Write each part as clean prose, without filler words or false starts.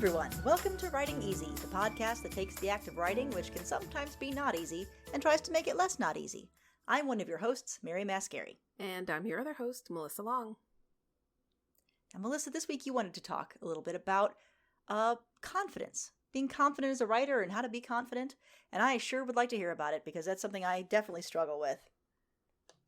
everyone. Welcome to Writing Easy, the podcast that takes the act of writing, which can sometimes be not easy, and tries to make it less not easy. I'm one of your hosts, Mary Mascari. And I'm your other host, Melissa Long. And Melissa, this week you wanted to talk a little bit about confidence. Being confident as a writer and how to be confident. And I sure would like to hear about it because that's something I definitely struggle with.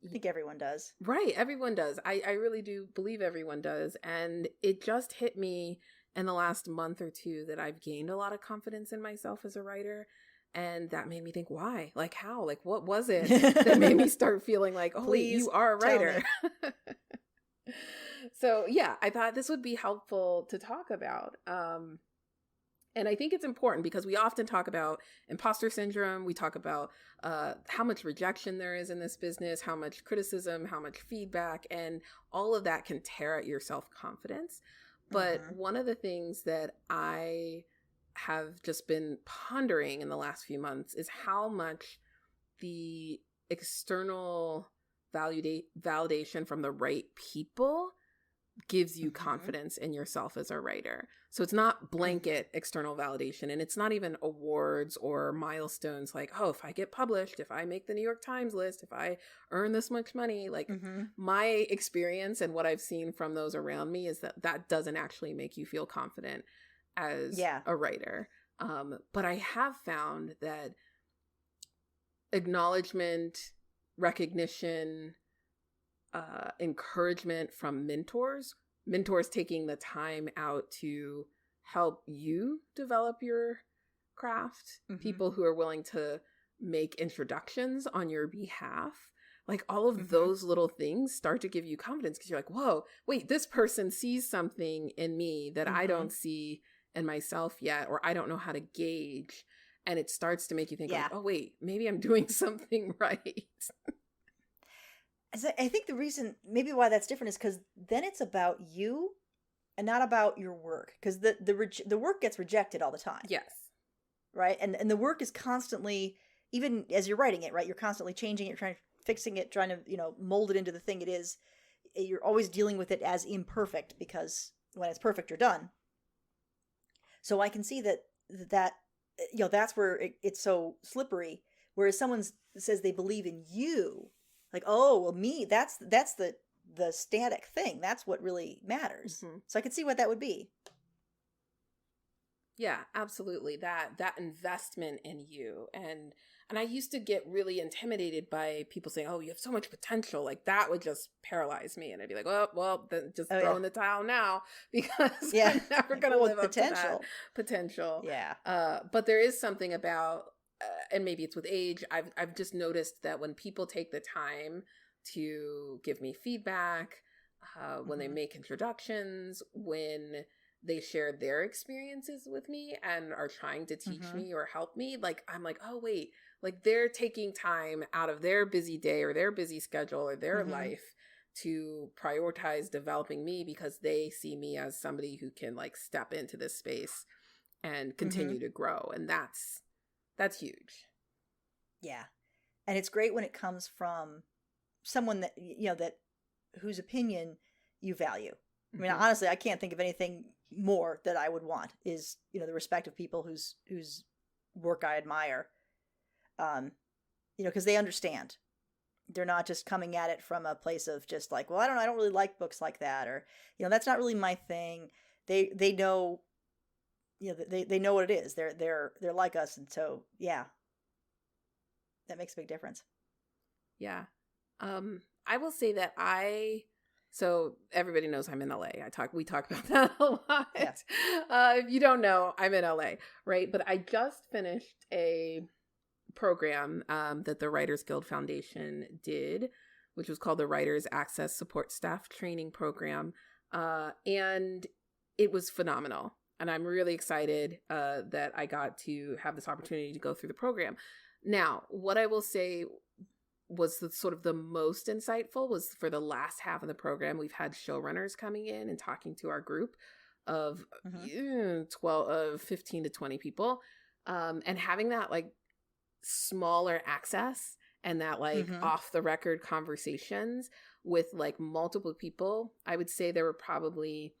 I think everyone does. Right, everyone does. I really do believe everyone does. And it just hit me in the last month or two that I've gained a lot of confidence in myself as a writer. And that made me think, why? Like, how? Like, what was it that made me start feeling like, oh, wait, you are a writer? So, yeah, I thought this would be helpful to talk about. And I think it's important because we often talk about imposter syndrome. We talk about how much rejection there is in this business, how much criticism, how much feedback, and all of that can tear at your self-confidence. But one of the things that I have just been pondering in the last few months is how much the external validation from the right people gives you confidence in yourself as a writer. So it's not blanket external validation, and it's not even awards or milestones like, oh, if I get published, if I make the New York Times list, if I earn this much money, like my experience and what I've seen from those around me is that that doesn't actually make you feel confident as a writer. But I have found that acknowledgement, recognition, encouragement from mentors taking the time out to help you develop your craft, people who are willing to make introductions on your behalf, like all of those little things start to give you confidence because you're like, whoa, wait, this person sees something in me that I don't see in myself yet, or I don't know how to gauge. And it starts to make you think like, oh, wait, maybe I'm doing something right. I think the reason maybe why that's different is because then it's about you and not about your work, because the work gets rejected all the time. Yes. Right. And the work is constantly, even as you're writing it, right, you're constantly changing it, fixing it, trying to, mold it into the thing it is. You're always dealing with it as imperfect because when it's perfect, you're done. So I can see that that's where it's so slippery. Whereas someone says they believe in you, like, oh, well, me, that's the static thing. That's what really matters. So I could see what that would be. Yeah, absolutely. That investment in you. And I used to get really intimidated by people saying, oh, you have so much potential. Like that would just paralyze me. And I'd be like, well, then just throw in the towel now because I'm never going to live up to that potential. Yeah. But there is something about, and maybe it's with age, I've just noticed that when people take the time to give me feedback, when they make introductions, when they share their experiences with me and are trying to teach me or help me, like I'm like, oh wait, like they're taking time out of their busy day or their busy schedule or their life to prioritize developing me because they see me as somebody who can like step into this space and continue to grow. And that's huge. Yeah. And it's great when it comes from someone that, that whose opinion you value. I mean, honestly, I can't think of anything more that I would want is, the respect of people whose work I admire. Because they understand. They're not just coming at it from a place of just like, well, I don't really like books like that, or, that's not really my thing. They know, they know what it is. They're like us, and so that makes a big difference. Yeah, I will say that so everybody knows I'm in LA. We talk about that a lot. Yeah. If you don't know, I'm in LA, right? But I just finished a program that the Writers Guild Foundation did, which was called the Writers Access Support Staff Training Program, and it was phenomenal. And I'm really excited that I got to have this opportunity to go through the program. Now, what I will say was the most insightful was for the last half of the program. We've had showrunners coming in and talking to our group of 15 to 20 people, and having that like smaller access and that like off the record conversations with like multiple people. I would say there were probably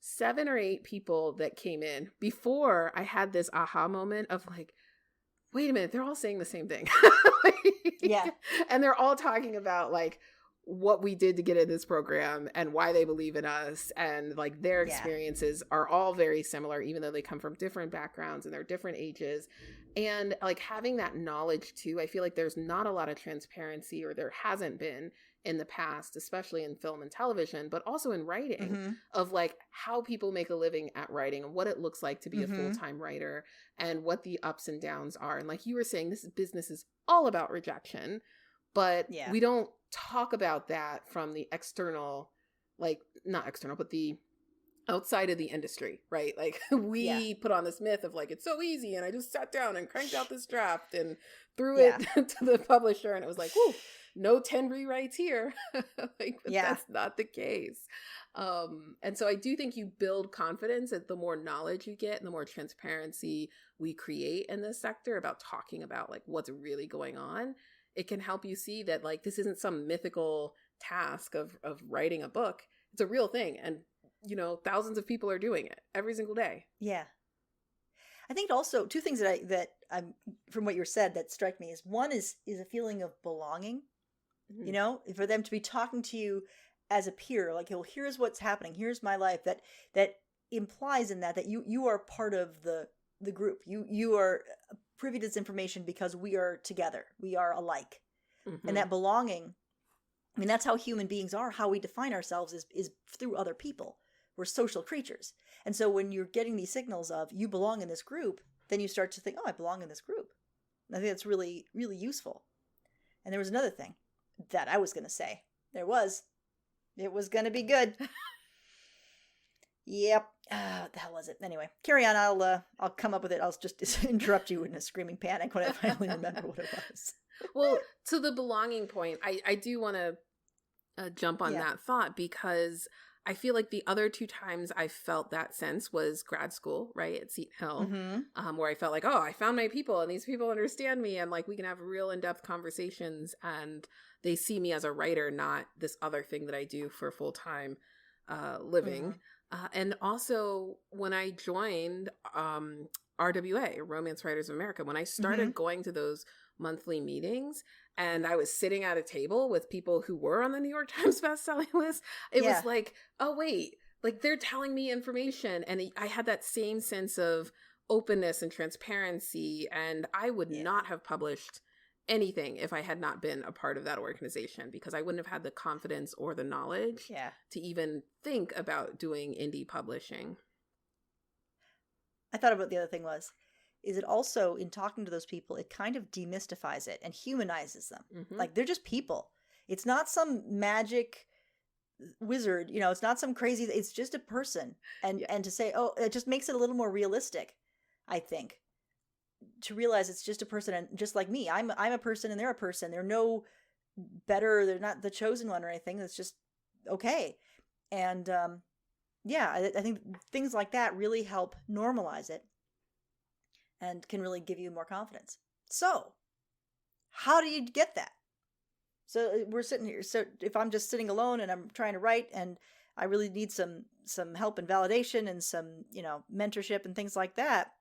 7 or 8 people that came in before I had this aha moment of like, wait a minute, they're all saying the same thing. Yeah. And they're all talking about like what we did to get in this program and why they believe in us. And like their Yeah. experiences are all very similar, even though they come from different backgrounds and they're different ages. And like having that knowledge too, I feel like there's not a lot of transparency, or there hasn't been in the past, especially in film and television, but also in writing, Mm-hmm. of like how people make a living at writing and what it looks like to be Mm-hmm. a full-time writer and what the ups and downs are. And like you were saying, this business is all about rejection, but Yeah. we don't talk about that from the external, like not external, but the outside of the industry, right? Like we put on this myth of like, it's so easy. And I just sat down and cranked out this draft and threw it to the publisher. And it was like, whoo, no 10 rewrites here. Like, but that's not the case. And so I do think you build confidence that the more knowledge you get and the more transparency we create in this sector about talking about like what's really going on, it can help you see that like this isn't some mythical task of writing a book. It's a real thing. And you know, thousands of people are doing it every single day. Yeah. I think also 2 things that I'm from what you said that strike me is, one is a feeling of belonging. Mm-hmm. You know, for them to be talking to you as a peer, like, well, here's what's happening, here's my life, that implies in that you are part of the group. You are privy to this information because we are together. We are alike. Mm-hmm. And that belonging, I mean, that's how human beings are. How we define ourselves is through other people. We're social creatures. And so when you're getting these signals of you belong in this group, then you start to think, oh, I belong in this group. And I think that's really, really useful. And there was another thing that I was going to say. It was going to be good. Yep. What the hell was it? Anyway, carry on. I'll come up with it. I'll just interrupt you in a screaming panic when I finally remember what it was. Well, to the belonging point, I do want to jump on that thought, because I feel like the other 2 times I felt that sense was grad school, right, at Seton Hill, where I felt like, oh, I found my people and these people understand me and like we can have real in-depth conversations and they see me as a writer, not this other thing that I do for full-time living. And also when I joined RWA, Romance Writers of America, when I started going to those monthly meetings and I was sitting at a table with people who were on the New York Times bestselling list, it was like, oh, wait, like they're telling me information. And I had that same sense of openness and transparency. And I would not have published anything if I had not been a part of that organization, because I wouldn't have had the confidence or the knowledge to even think about doing indie publishing. I thought about the other thing is it also, in talking to those people, it kind of demystifies it and humanizes them. Like they're just people. It's not some magic wizard, you know, it's not some crazy, it's just a person. And to say, oh, it just makes it a little more realistic, I think. To realize it's just a person, and just like me, I'm a person and they're a person. They're no better, they're not the chosen one or anything. It's just okay. And I think things like that really help normalize it and can really give you more confidence. So, how do you get that? So we're sitting here. So if I'm just sitting alone and I'm trying to write and I really need some help and validation and some, you know, mentorship and things like that,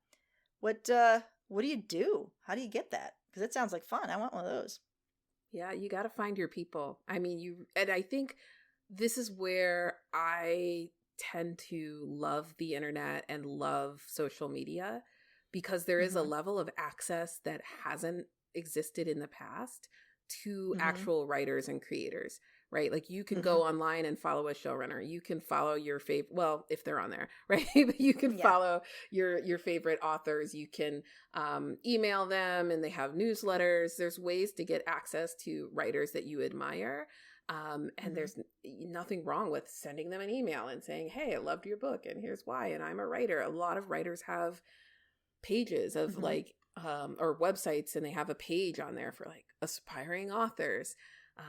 what do you do? How do you get that? Because it sounds like fun. I want one of those. Yeah, you got to find your people. I mean, and I think this is where I tend to love the internet and love social media, because there is a level of access that hasn't existed in the past to actual writers and creators, right? Like you can go online and follow a showrunner. You can follow your favorite, well, if they're on there, right? But you can follow your favorite authors. You can email them, and they have newsletters. There's ways to get access to writers that you admire. And there's nothing wrong with sending them an email and saying, hey, I loved your book and here's why. And I'm a writer. A lot of writers have pages of like, or websites, and they have a page on there for like aspiring authors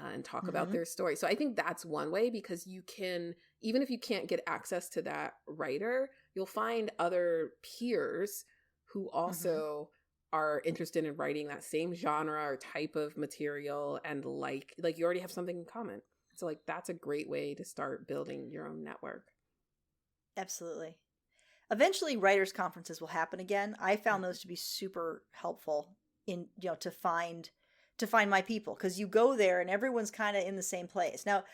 and talk about their story. So I think that's one way, because you can, even if you can't get access to that writer, you'll find other peers who also are interested in writing that same genre or type of material, and like you already have something in common. So like that's a great way to start building your own network. Absolutely. Eventually, writers' conferences will happen again. I found those to be super helpful in, to find my people, because you go there and everyone's kind of in the same place. Now,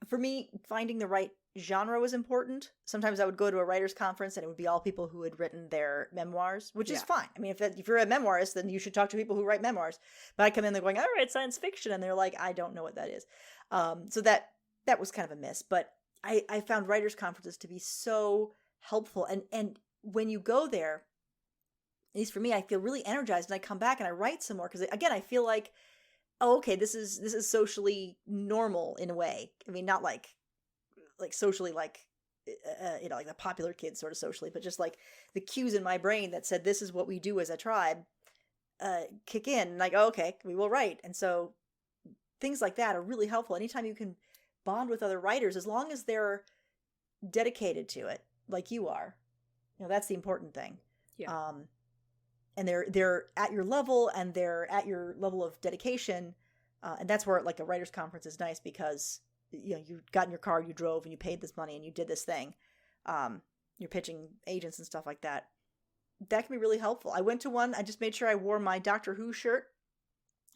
for me, finding the right genre was important. Sometimes I would go to a writers' conference and it would be all people who had written their memoirs, which is fine. I mean, if you're a memoirist, then you should talk to people who write memoirs. But I come in, they're going, "I write science fiction," and they're like, "I don't know what that is." So that was kind of a miss. But I found writers' conferences to be so helpful, and when you go there, at least for me, I feel really energized, and I come back and I write some more, because again, I feel like, oh, okay, this is socially normal in a way. I mean, not like socially, like like the popular kids sort of socially, but just like the cues in my brain that said this is what we do as a tribe kick in, and like, oh, okay, we will write. And so things like that are really helpful. Anytime you can bond with other writers, as long as they're dedicated to it, like you are, that's the important thing. Yeah. And they're at your level, and they're at your level of dedication, and that's where like a writers' conference is nice, because you got in your car, you drove, and you paid this money, and you did this thing. You're pitching agents and stuff like that. That can be really helpful. I went to one. I just made sure I wore my Doctor Who shirt.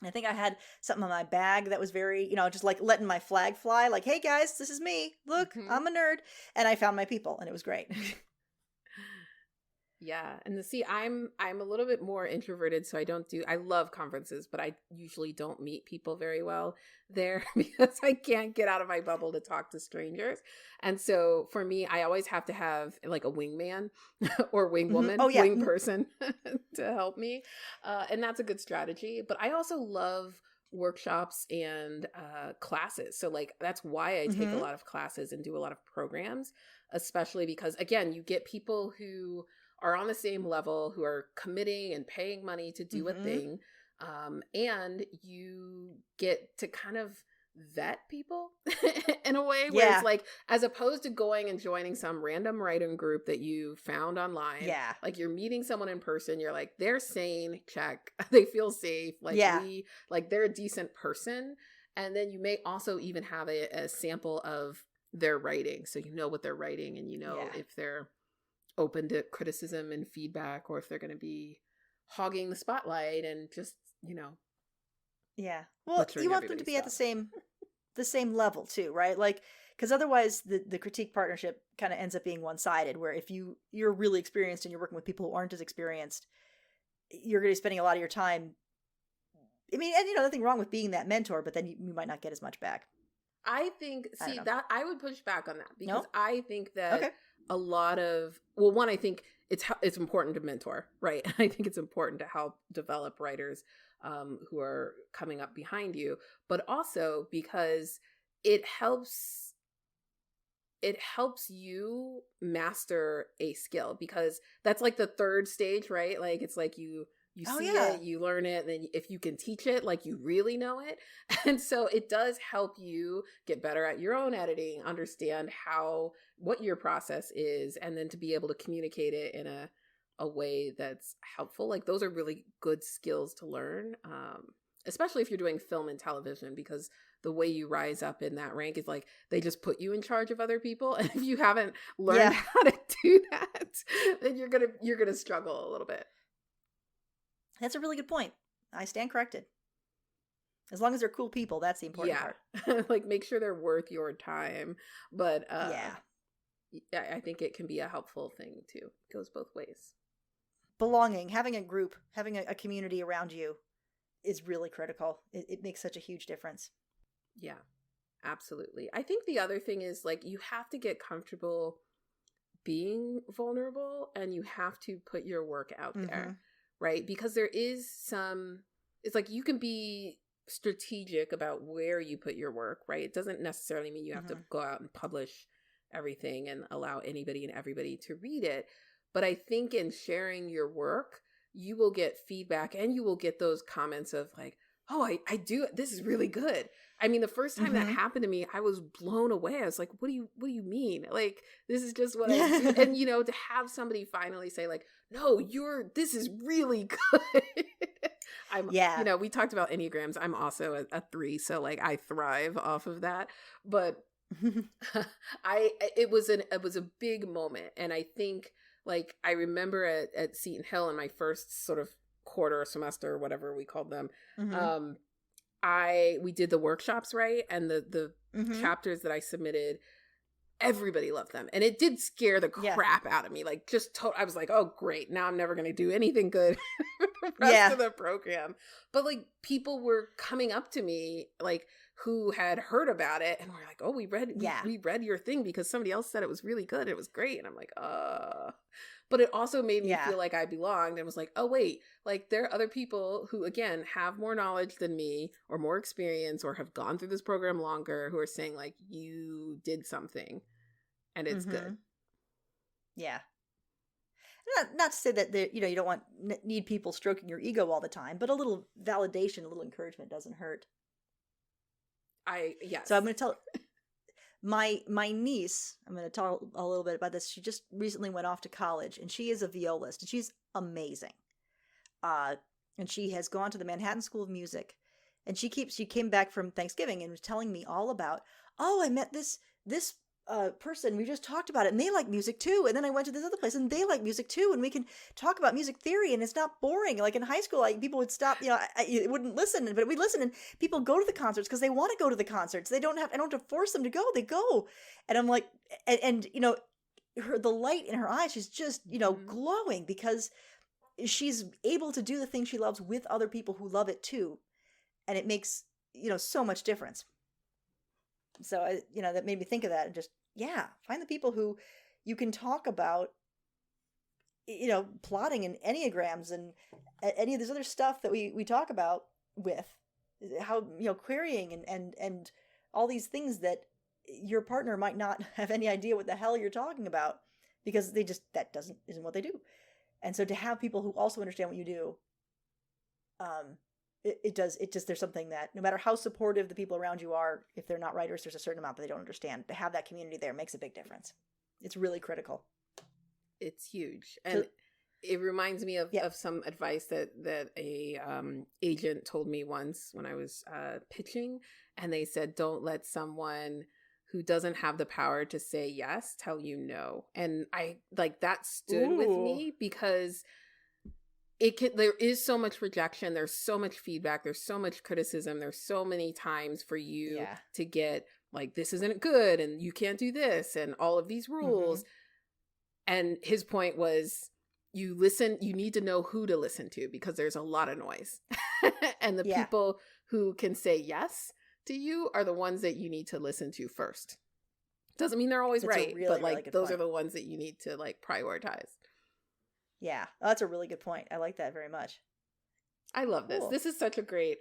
And I think I had something on my bag that was very, just like letting my flag fly, like, "Hey guys, this is me. Look, I'm a nerd." And I found my people, and it was great. Yeah. And see, I'm a little bit more introverted, so I love conferences, but I usually don't meet people very well there because I can't get out of my bubble to talk to strangers. And so for me, I always have to have like a wingman or wing woman, wing person to help me. And that's a good strategy. But I also love workshops and classes. So like, that's why I take a lot of classes and do a lot of programs, especially because, again, you get people who are on the same level, who are committing and paying money to do a thing. And you get to kind of vet people in a way where it's like, as opposed to going and joining some random writing group that you found online, like you're meeting someone in person, you're like, they're sane, check. They feel safe. Like they're a decent person. And then you may also even have a sample of their writing. So you know what they're writing, and if they're open to criticism and feedback, or if they're going to be hogging the spotlight and just, well, you want them to be at the same level too, right? Like, because otherwise the critique partnership kind of ends up being one-sided, where if you're really experienced and you're working with people who aren't as experienced, you're going to be spending a lot of your time. I mean, and nothing wrong with being that mentor, but then you might not get as much back. I think, that I would push back on that, because I think that okay. a lot of, well, one, I think it's important to mentor, right? I think it's important to help develop writers who are coming up behind you, but also because it helps you master a skill, because that's like the third stage, right? Like, it's like you see it, you learn it, and then if you can teach it, like, you really know it. And so it does help you get better at your own editing, understand what your process is, and then to be able to communicate it in a way that's helpful. Like, those are really good skills to learn, especially if you're doing film and television, because the way you rise up in that rank is like, they just put you in charge of other people. And if you haven't learned how to do that, then you're gonna struggle a little bit. That's a really good point. I stand corrected. As long as they're cool people, that's the important part. Like, make sure they're worth your time. But I think it can be a helpful thing too. It goes both ways. Belonging, having a group, having a community around you is really critical. It makes such a huge difference. Yeah, absolutely. I think the other thing is, like, you have to get comfortable being vulnerable, and you have to put your work out there. Right? Because there is it's like, you can be strategic about where you put your work, right? It doesn't necessarily mean you have to go out and publish everything and allow anybody and everybody to read it. But I think in sharing your work, you will get feedback, and you will get those comments of like, "Oh, I do. This is really good." I mean, the first time that happened to me, I was blown away. I was like, what do you mean? Like, this is just what I do. And, to have somebody finally say like, "No, this is really good." We talked about Enneagrams. I'm also a 3. So like, I thrive off of that. But It was a big moment, and I think like I remember at Seton Hill in my first sort of quarter semester or whatever we called them, Mm-hmm. we did the workshops, right, and the Mm-hmm. chapters that I submitted, everybody loved them, and it did scare the Yeah. crap out of me. Like, I was like, oh great, now I'm never going to do anything good for the rest Yeah. of the program. But like, people were coming up to me like who had heard about it and were like, oh, Yeah. we read your thing because somebody else said it was really good, it was great. And I'm like, but it also made me Yeah. feel like I belonged, and was like, oh wait, like there are other people who again have more knowledge than me or more experience or have gone through this program longer, who are saying like, you did something and it's Mm-hmm. good. Yeah. Not to say that you don't need people stroking your ego all the time, but a little validation, a little encouragement doesn't hurt. Yes. So I'm going to tell my niece. I'm going to talk a little bit about this. She just recently went off to college, and she is a violist, and she's amazing. And she has gone to the Manhattan School of Music, and she came back from Thanksgiving and was telling me all about, oh, I met this person, we just talked about it, and they like music too, and then I went to this other place and they like music too, and we can talk about music theory, and it's not boring. Like in high school, like people would stop, I wouldn't listen, but we listen, and people go to the concerts because they want to go to the concerts. I don't have to force them to go, they go. And I'm like, and the light in her eyes, she's just glowing because she's able to do the thing she loves with other people who love it too, and it makes so much difference. So that made me think of that, and just find the people who you can talk about plotting and enneagrams and any of this other stuff that we talk about with, how querying and all these things that your partner might not have any idea what the hell you're talking about, because isn't what they do. And so to have people who also understand what you do, there's something that no matter how supportive the people around you are, if they're not writers, there's a certain amount that they don't understand. To have that community there makes a big difference. It's really critical. It's huge. And it reminds me of some advice that a agent told me once when I was pitching, and they said, don't let someone who doesn't have the power to say yes tell you no. And I like that stood with me, because there is so much rejection, there's so much feedback, there's so much criticism, there's so many times for you to get like, this isn't good and you can't do this and all of these rules. Mm-hmm. And his point was, you need to know who to listen to, because there's a lot of noise. And the people who can say yes to you are the ones that you need to listen to first. Doesn't mean they're always right, but like really those point. Are the ones that you need to like prioritize. Yeah, that's a really good point. I like that very much. I love this. Cool. This is such a great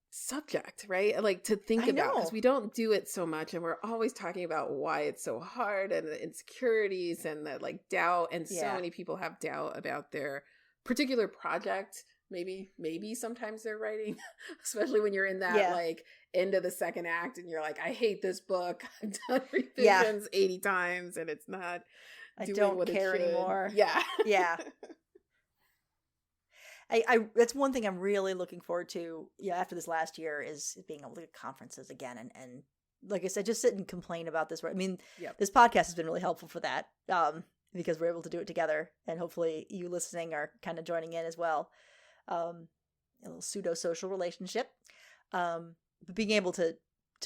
subject, right? Like to think about, because we don't do it so much, and we're always talking about why it's so hard and the insecurities and the like doubt, and so many people have doubt about their particular project. Maybe sometimes they're writing, especially when you're in that like end of the second act and you're like, I hate this book. I've done revisions 80 times and it's not. I don't care anymore. Yeah. Yeah. I that's one thing I'm really looking forward to after this last year, is being able to go to conferences again, and like I said, just sit and complain about this. I mean, this podcast has been really helpful for that, because we're able to do it together, and hopefully you listening are kind of joining in as well. A little pseudo social relationship, but being able to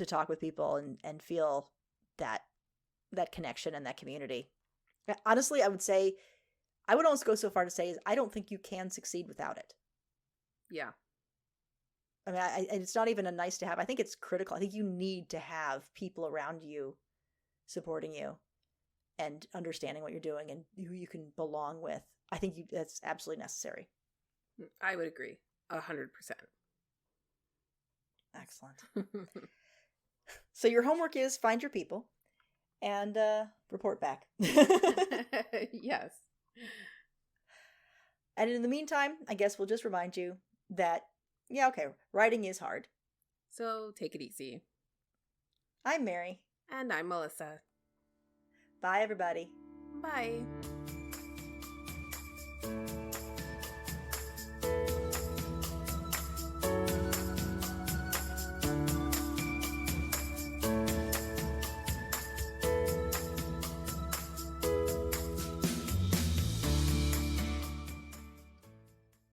talk with people and feel that connection and that community. Honestly, I would almost go so far to say is I don't think you can succeed without it. Yeah. I mean, it's not even a nice to have. I think it's critical. I think you need to have people around you supporting you and understanding what you're doing and who you can belong with. I think that's absolutely necessary. I would agree 100%. Excellent. So your homework is find your people and report back. Yes. And in the meantime, I guess we'll just remind you that, writing is hard. So take it easy. I'm Mary. And I'm Melissa. Bye, everybody. Bye.